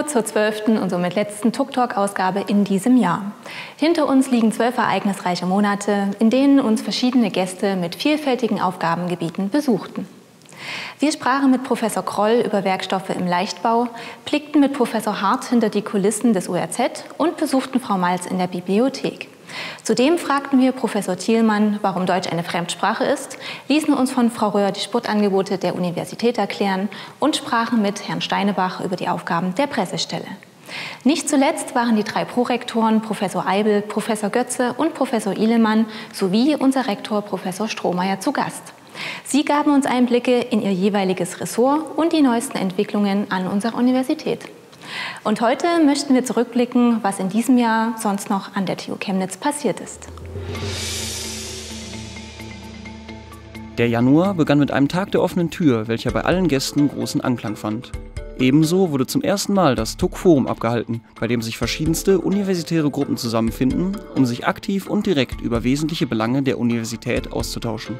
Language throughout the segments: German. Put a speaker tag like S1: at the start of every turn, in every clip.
S1: zur 12. und somit letzten TUK-Talk-Ausgabe in diesem Jahr. Hinter uns liegen 12 ereignisreiche Monate, in denen uns verschiedene Gäste mit vielfältigen Aufgabengebieten besuchten. Wir sprachen mit Professor Kroll über Werkstoffe im Leichtbau, blickten mit Professor Hart hinter die Kulissen des URZ und besuchten Frau Malz in der Bibliothek. Zudem fragten wir Professor Thielmann, warum Deutsch eine Fremdsprache ist, ließen uns von Frau Röhr die Sportangebote der Universität erklären und sprachen mit Herrn Steinebach über die Aufgaben der Pressestelle. Nicht zuletzt waren die 3 Prorektoren Professor Eibel, Professor Götze und Professor Ihlemann sowie unser Rektor Professor Strohmeier zu Gast. Sie gaben uns Einblicke in ihr jeweiliges Ressort und die neuesten Entwicklungen an unserer Universität. Und heute möchten wir zurückblicken, was in diesem Jahr sonst noch an der TU Chemnitz passiert ist.
S2: Der Januar begann mit einem Tag der offenen Tür, welcher bei allen Gästen großen Anklang fand. Ebenso wurde zum ersten Mal das TUK-Forum abgehalten, bei dem sich verschiedenste universitäre Gruppen zusammenfinden, um sich aktiv und direkt über wesentliche Belange der Universität auszutauschen.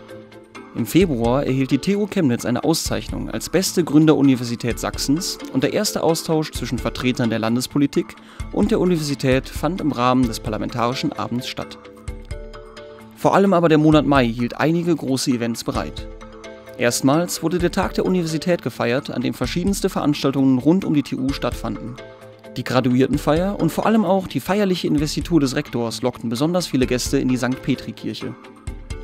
S2: Im Februar erhielt die TU Chemnitz eine Auszeichnung als beste Gründeruniversität Sachsens und der erste Austausch zwischen Vertretern der Landespolitik und der Universität fand im Rahmen des Parlamentarischen Abends statt. Vor allem aber der Monat Mai hielt einige große Events bereit. Erstmals wurde der Tag der Universität gefeiert, an dem verschiedenste Veranstaltungen rund um die TU stattfanden. Die Graduiertenfeier und vor allem auch die feierliche Investitur des Rektors lockten besonders viele Gäste in die St. Petri-Kirche.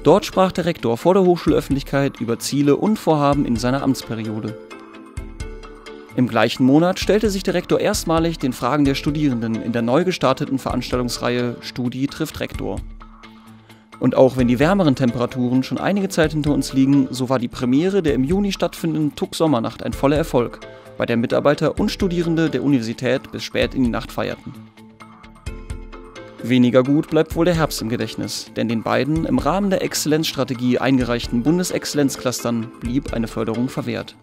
S2: Dort sprach der Rektor vor der Hochschulöffentlichkeit über Ziele und Vorhaben in seiner Amtsperiode. Im gleichen Monat stellte sich der Rektor erstmalig den Fragen der Studierenden in der neu gestarteten Veranstaltungsreihe Studi trifft Rektor. Und auch wenn die wärmeren Temperaturen schon einige Zeit hinter uns liegen, so war die Premiere der im Juni stattfindenden TUK-Sommernacht ein voller Erfolg, bei der Mitarbeiter und Studierende der Universität bis spät in die Nacht feierten. Weniger gut bleibt wohl der Herbst im Gedächtnis, denn den beiden im Rahmen der Exzellenzstrategie eingereichten Bundesexzellenzclustern blieb eine Förderung verwehrt.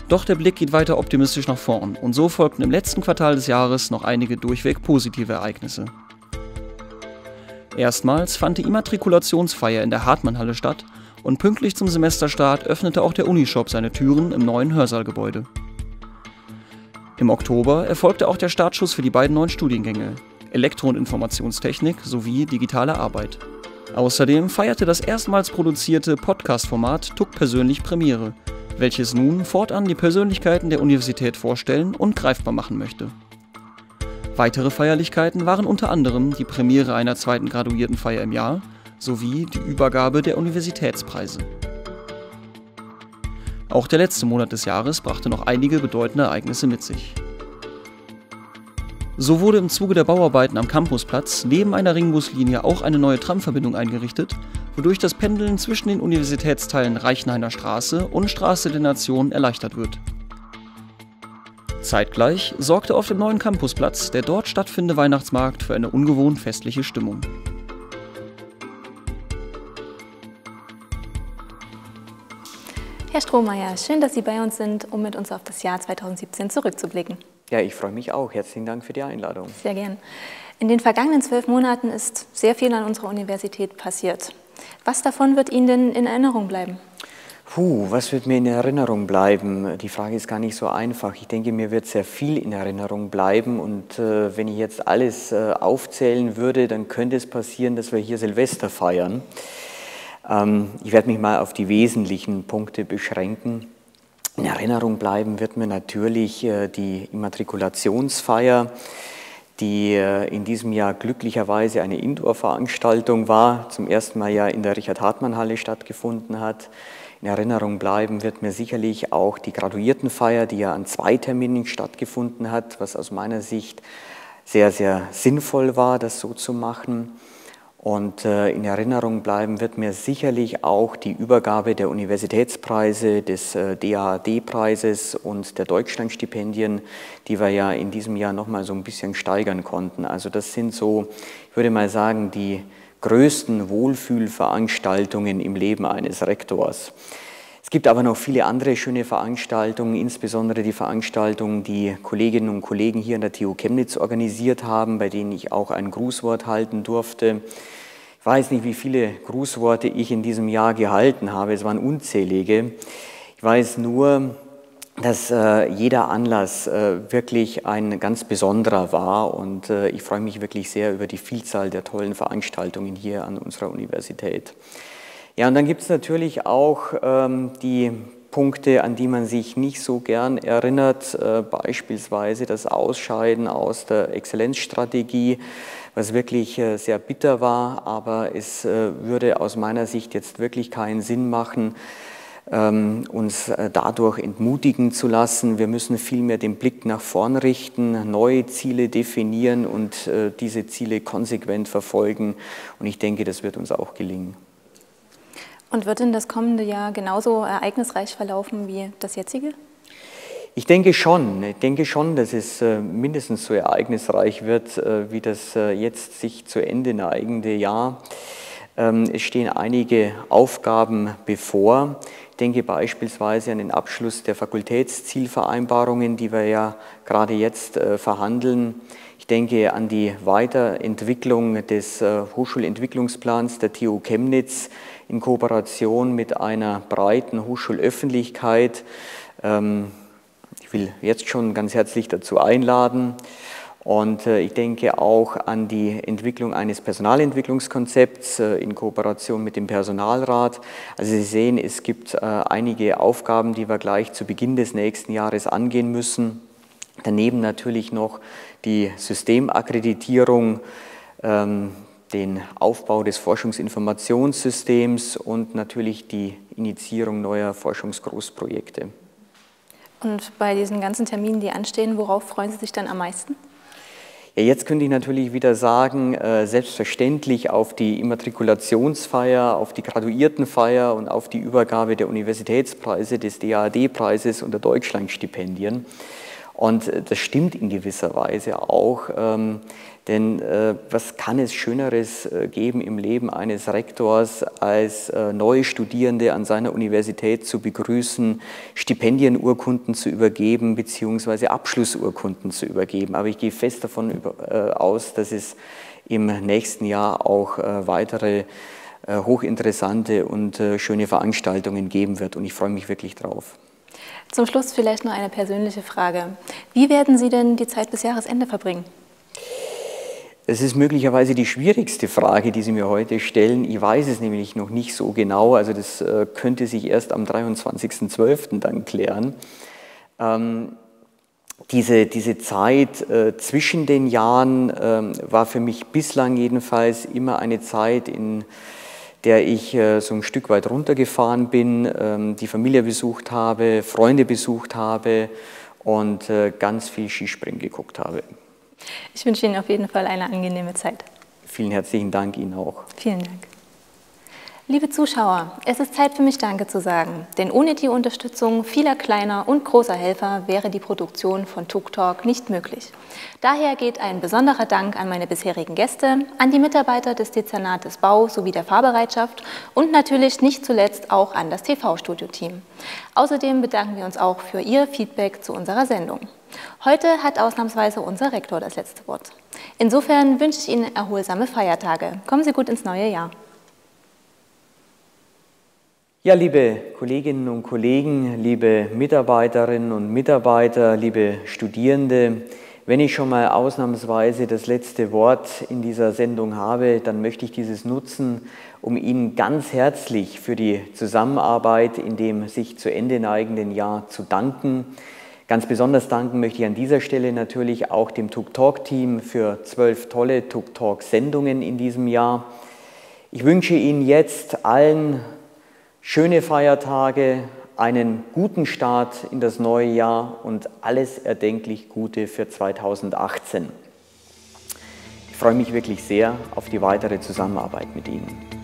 S2: Doch der Blick geht weiter optimistisch nach vorn und so folgten im letzten Quartal des Jahres noch einige durchweg positive Ereignisse. Erstmals fand die Immatrikulationsfeier in der Hartmann-Halle statt und pünktlich zum Semesterstart öffnete auch der Unishop seine Türen im neuen Hörsaalgebäude. Im Oktober erfolgte auch der Startschuss für die beiden neuen Studiengänge, Elektro- und Informationstechnik sowie digitale Arbeit. Außerdem feierte das erstmals produzierte Podcast-Format TUK Persönlich Premiere, welches nun fortan die Persönlichkeiten der Universität vorstellen und greifbar machen möchte. Weitere Feierlichkeiten waren unter anderem die Premiere einer 2. Graduiertenfeier im Jahr sowie die Übergabe der Universitätspreise. Auch der letzte Monat des Jahres brachte noch einige bedeutende Ereignisse mit sich. So wurde im Zuge der Bauarbeiten am Campusplatz neben einer Ringbuslinie auch eine neue Tramverbindung eingerichtet, wodurch das Pendeln zwischen den Universitätsteilen Reichenhainer Straße und Straße der Nation erleichtert wird. Zeitgleich sorgte auf dem neuen Campusplatz der dort stattfindende Weihnachtsmarkt für eine ungewohnt festliche Stimmung.
S1: Herr Strohmeier, schön, dass Sie bei uns sind, um mit uns auf das Jahr 2017 zurückzublicken.
S3: Ja, ich freue mich auch. Herzlichen Dank für die Einladung.
S1: Sehr gern. In den vergangenen 12 Monaten ist sehr viel an unserer Universität passiert. Was davon wird Ihnen denn in Erinnerung bleiben?
S3: Was wird mir in Erinnerung bleiben? Die Frage ist gar nicht so einfach. Ich denke, mir wird sehr viel in Erinnerung bleiben. Und wenn ich jetzt alles aufzählen würde, dann könnte es passieren, dass wir hier Silvester feiern. Ich werde mich mal auf die wesentlichen Punkte beschränken. In Erinnerung bleiben wird mir natürlich die Immatrikulationsfeier, die in diesem Jahr glücklicherweise eine Indoor-Veranstaltung war, zum ersten Mal ja in der Richard-Hartmann-Halle stattgefunden hat. In Erinnerung bleiben wird mir sicherlich auch die Graduiertenfeier, die ja an 2 Terminen stattgefunden hat, was aus meiner Sicht sehr, sehr sinnvoll war, das so zu machen. Und in Erinnerung bleiben wird mir sicherlich auch die Übergabe der Universitätspreise, des DAAD-Preises und der Deutschlandstipendien, die wir ja in diesem Jahr nochmal so ein bisschen steigern konnten. Also das sind so, ich würde mal sagen, die größten Wohlfühlveranstaltungen im Leben eines Rektors. Es gibt aber noch viele andere schöne Veranstaltungen, insbesondere die Veranstaltungen, die Kolleginnen und Kollegen hier an der TU Chemnitz organisiert haben, bei denen ich auch ein Grußwort halten durfte. Ich weiß nicht, wie viele Grußworte ich in diesem Jahr gehalten habe, es waren unzählige. Ich weiß nur, dass jeder Anlass wirklich ein ganz besonderer war und ich freue mich wirklich sehr über die Vielzahl der tollen Veranstaltungen hier an unserer Universität. Ja, und dann gibt es natürlich auch die Punkte, an die man sich nicht so gern erinnert, beispielsweise das Ausscheiden aus der Exzellenzstrategie, was wirklich sehr bitter war, aber es würde aus meiner Sicht jetzt wirklich keinen Sinn machen, uns dadurch entmutigen zu lassen. Wir müssen vielmehr den Blick nach vorn richten, neue Ziele definieren und diese Ziele konsequent verfolgen. Und ich denke, das wird uns auch gelingen.
S1: Und wird denn das kommende Jahr genauso ereignisreich verlaufen wie das jetzige?
S3: Ich denke schon, dass es mindestens so ereignisreich wird, wie das jetzt sich zu Ende neigende Jahr. Es stehen einige Aufgaben bevor. Ich denke beispielsweise an den Abschluss der Fakultätszielvereinbarungen, die wir ja gerade jetzt verhandeln. Ich denke an die Weiterentwicklung des Hochschulentwicklungsplans der TU Chemnitz in Kooperation mit einer breiten Hochschulöffentlichkeit. Ich will jetzt schon ganz herzlich dazu einladen. Und ich denke auch an die Entwicklung eines Personalentwicklungskonzepts in Kooperation mit dem Personalrat. Also Sie sehen, es gibt einige Aufgaben, die wir gleich zu Beginn des nächsten Jahres angehen müssen. Daneben natürlich noch die Systemakkreditierung, den Aufbau des Forschungsinformationssystems und natürlich die Initiierung neuer Forschungsgroßprojekte.
S1: Und bei diesen ganzen Terminen, die anstehen, worauf freuen Sie sich dann am meisten?
S3: Ja, jetzt könnte ich natürlich wieder sagen, selbstverständlich auf die Immatrikulationsfeier, auf die Graduiertenfeier und auf die Übergabe der Universitätspreise, des DAAD-Preises und der Deutschlandstipendien. Und das stimmt in gewisser Weise auch, denn was kann es Schöneres geben im Leben eines Rektors, als neue Studierende an seiner Universität zu begrüßen, Stipendienurkunden zu übergeben bzw. Abschlussurkunden zu übergeben. Aber ich gehe fest davon aus, dass es im nächsten Jahr auch weitere hochinteressante und schöne Veranstaltungen geben wird und ich freue mich wirklich drauf.
S1: Zum Schluss vielleicht noch eine persönliche Frage. Wie werden Sie denn die Zeit bis Jahresende verbringen?
S3: Es ist möglicherweise die schwierigste Frage, die Sie mir heute stellen. Ich weiß es nämlich noch nicht so genau. Also das könnte sich erst am 23.12. dann klären. Diese Zeit zwischen den Jahren war für mich bislang jedenfalls immer eine Zeit, in der ich so ein Stück weit runtergefahren bin, die Familie besucht habe, Freunde besucht habe und ganz viel Skispringen geguckt habe.
S1: Ich wünsche Ihnen auf jeden Fall eine angenehme Zeit.
S3: Vielen herzlichen Dank Ihnen auch.
S1: Vielen Dank. Liebe Zuschauer, es ist Zeit für mich Danke zu sagen, denn ohne die Unterstützung vieler kleiner und großer Helfer wäre die Produktion von TUK-Talk nicht möglich. Daher geht ein besonderer Dank an meine bisherigen Gäste, an die Mitarbeiter des Dezernates Bau sowie der Fahrbereitschaft und natürlich nicht zuletzt auch an das TV-Studio-Team. Außerdem bedanken wir uns auch für Ihr Feedback zu unserer Sendung. Heute hat ausnahmsweise unser Rektor das letzte Wort. Insofern wünsche ich Ihnen erholsame Feiertage. Kommen Sie gut ins neue Jahr.
S3: Ja, liebe Kolleginnen und Kollegen, liebe Mitarbeiterinnen und Mitarbeiter, liebe Studierende, wenn ich schon mal ausnahmsweise das letzte Wort in dieser Sendung habe, dann möchte ich dieses nutzen, um Ihnen ganz herzlich für die Zusammenarbeit in dem sich zu Ende neigenden Jahr zu danken. Ganz besonders danken möchte ich an dieser Stelle natürlich auch dem TUK-Talk-Team für 12 tolle TUK-Talk-Sendungen in diesem Jahr. Ich wünsche Ihnen jetzt allen schöne Feiertage, einen guten Start in das neue Jahr und alles erdenklich Gute für 2018. Ich freue mich wirklich sehr auf die weitere Zusammenarbeit mit Ihnen.